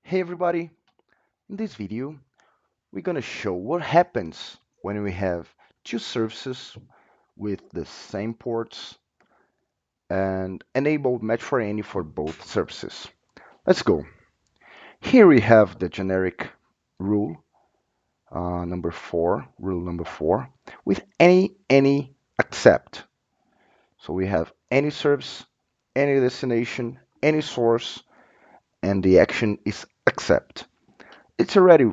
Hey everybody, in this video we're gonna show what happens when we have two services with the same ports and enable match for any for both services. Let's go. Here we have the generic rule rule number 4, with any accept. So we have any service, any destination, any source, and the action is accept. It's already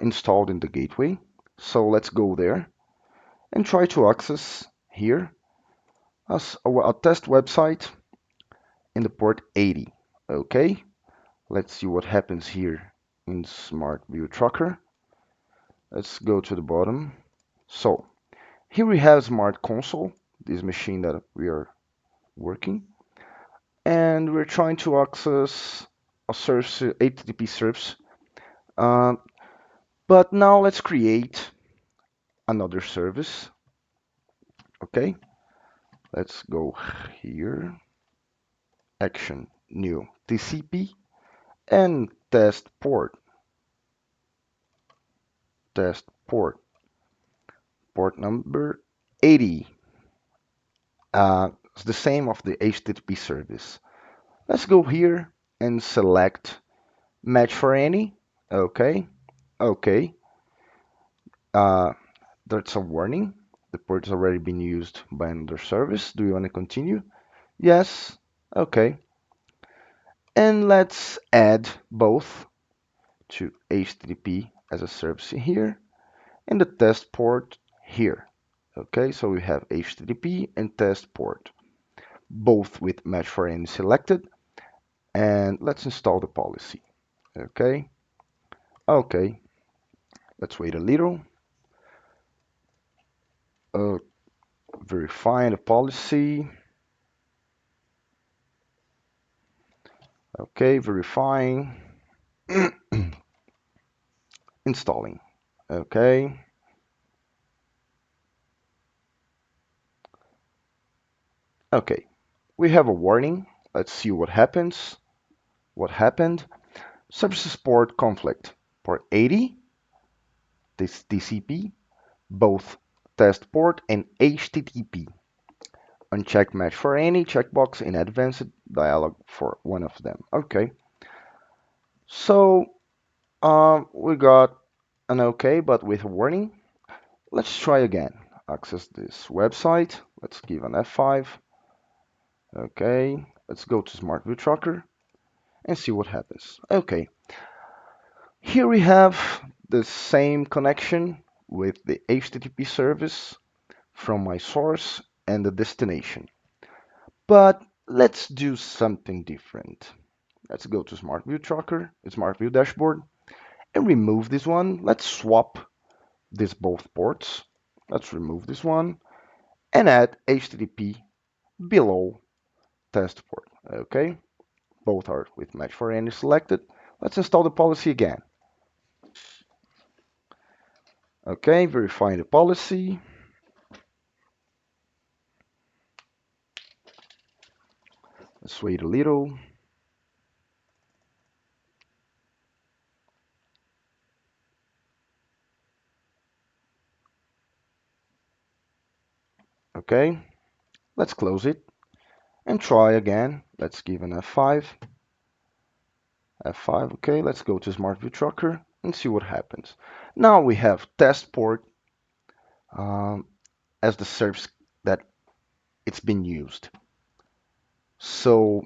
installed in the gateway. So let's go there and try to access here as a test website in the port 80. Okay, let's see what happens here in Smart View Tracker. Let's go to the bottom. So here we have Smart Console, this machine that we are working, and we're trying to access a service, HTTP service. Uh, but now let's create another service. Okay, let's go here, action, new, TCP, and test port number 80. It's the same of the HTTP service. Let's go here and select match for any. Okay, okay. Uh, that's a warning. The port has already been used by another service. Do you want to continue? Yes. Okay. And let's add both to HTTP as a service here and the test port here. Okay, so we have HTTP and test port, both with match for any selected. And let's install the policy. Okay, okay, let's wait a little. Uh, Verifying the policy. Okay, verifying. Installing. Okay. Okay, we have a warning. Let's see what happens. What happened? Services port conflict. Port 80, this TCP, both test port and HTTP. Uncheck match for any checkbox in advanced dialog for one of them. Okay, so we got an okay, but with a warning. Let's try again. Access this website. Let's give an F5. Okay, let's go to Smart View Tracker and see what happens. Okay, here we have the same connection with the HTTP service from my source and the destination. But let's do something different. Let's go to Smart View Tracker, Smart View Dashboard, and remove this one. Let's swap these both ports. Let's remove this one and add HTTP below test port. Okay, both are with match for any selected. Let's install the policy again. Okay, verifying the policy. Let's wait a little. Okay, let's close it and try again. Let's give an F5. F5, okay, let's go to Smart View Tracker and see what happens. Now we have test port um, as the service that it's been used. So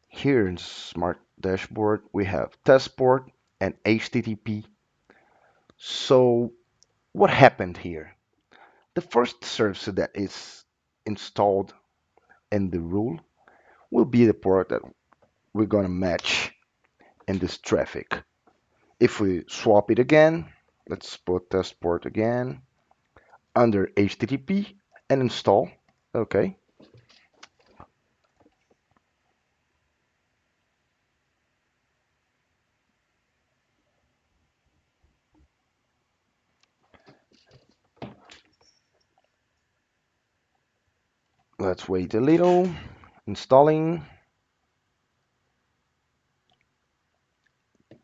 here in Smart Dashboard, we have test port and HTTP. So what happened here? The first service that is installed in the rule will be the port that we're going to match in this traffic. If we swap it again, let's put test port again under HTTP and install. Okay. Let's wait a little. Installing.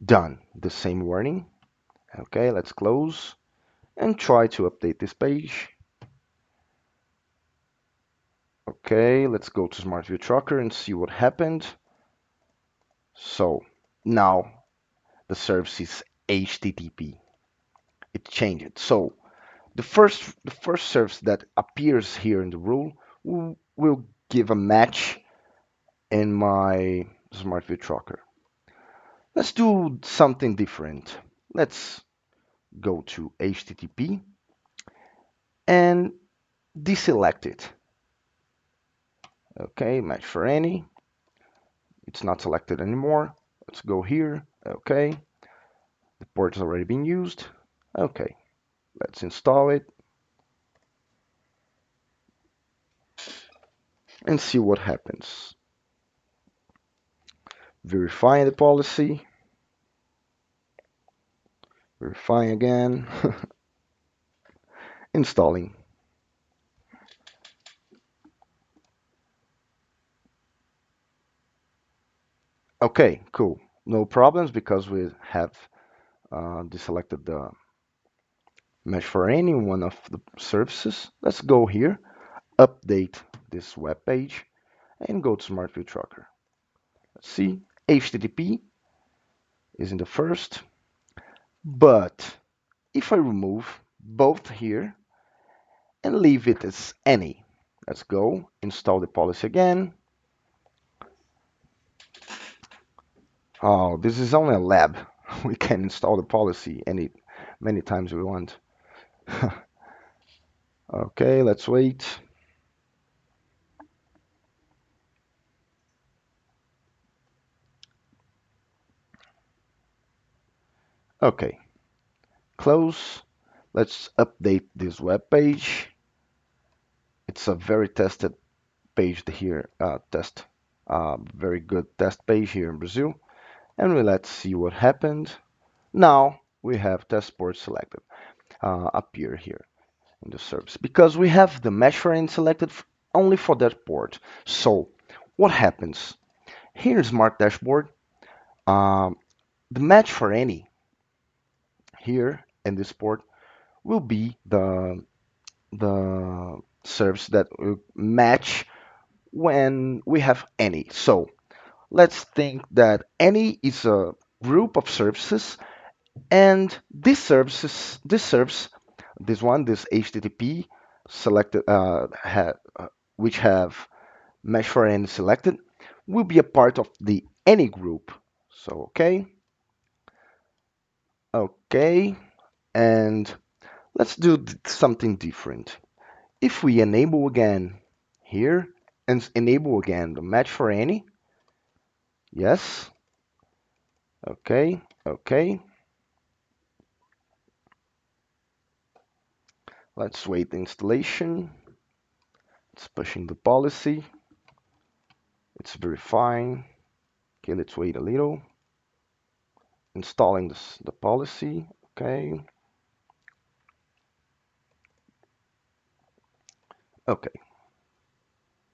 Done. The same warning. Okay, let's close and try to update this page. Okay, let's go to Smart View Tracker and see what happened. So now the service is HTTP. It changed. So the first service that appears here in the rule will give a match in my Smart View Tracker. Let's do something different. Let's go to HTTP and deselect it. Okay, match for any. It's not selected anymore. Let's go here. Okay, the port has already been used. Okay, let's install it and see what happens. Verifying the policy, verifying again, installing. Okay, cool. No problems because we have deselected the mesh for any one of the services. Let's go here, update this web page, and go to Smart View Tracker. Let's see, HTTP is in the first, but if I remove both here and leave it as any, let's go, install the policy again. Oh, this is only a lab. We can install the policy many times we want. Okay, let's wait. Okay, close. Let's update this web page. It's a very tested page here, very good test page here in Brazil. And let's see what happened. Now we have test port selected, appear here in the service because we have the mesh for any selected only for that port. So what happens? Here in Smart Dashboard, um, the match for any here in this port will be the service that will match when we have any. So let's think that any is a group of services, and this HTTP selected, which have mesh for any selected, will be a part of the any group. So okay, and let's do something different. If we enable again here and enable again the match for any, yes, okay. Let's wait the installation. It's pushing the policy. It's verifying. Okay, let's wait a little. Installing the policy. Okay. Okay.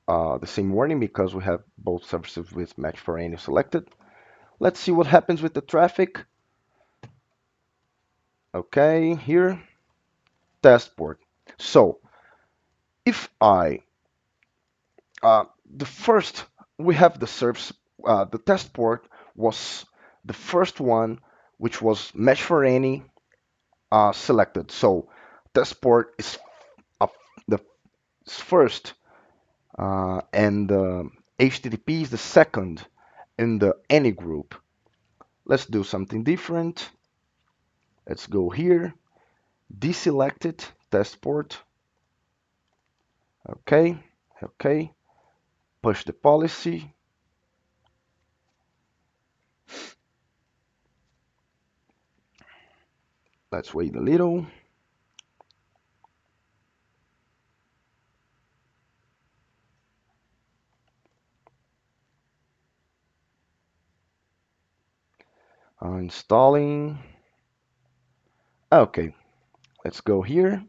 The same warning because we have both services with match for any selected. Let's see what happens with the traffic. Okay, here, test port. So if I the first we have the service, the test port was the first one, which was mesh for any selected. So test port is the first, and HTTP is the second in the any group. Let's do something different. Let's go here, deselect it, test port. Okay, push the policy. Let's wait a little. Installing. Okay, let's go here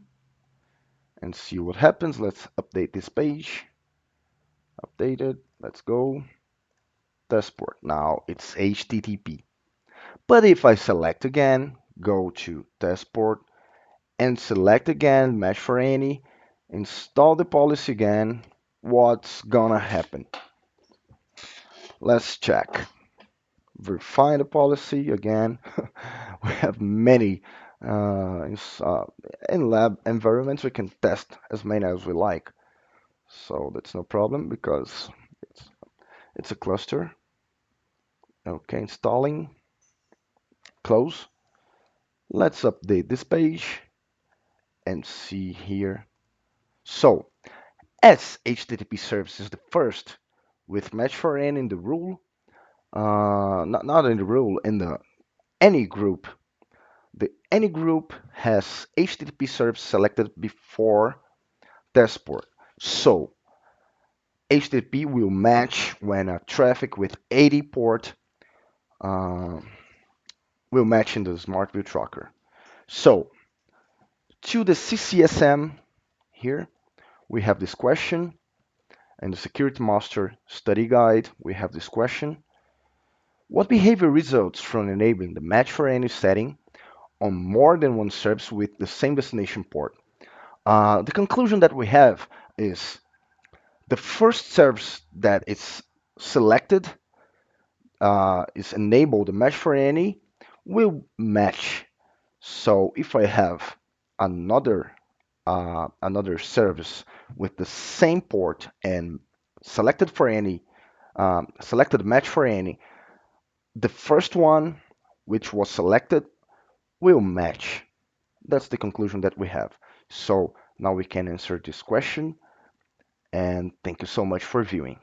and see what happens. Let's update this page. Updated. Let's go. Test port. Now it's HTTP. But if I select again, go to test port and select again match for any, install the policy again, what's gonna happen? Let's check. Verify the policy again. We have many in lab environments. We can test as many as we like, so that's no problem because it's it's a cluster. Okay, installing, close. Let's update this page and see here. So, as HTTP service is the first with match for n in the rule, not in the rule, in the any group. The any group has HTTP service selected before test port. So HTTP will match when a traffic with 80 port uh, will match in the Smart View Tracker. So to the CCSM here, we have this question, and the Security Master Study Guide, we have this question. What behavior results from enabling the match for any setting on more than one service with the same destination port? The conclusion that we have is the first service that is selected is enabled, the match for any will match. So if I have another service with the same port and selected for any selected match for any, the first one which was selected will match. That's the conclusion that we have. So now we can answer this question, and thank you so much for viewing.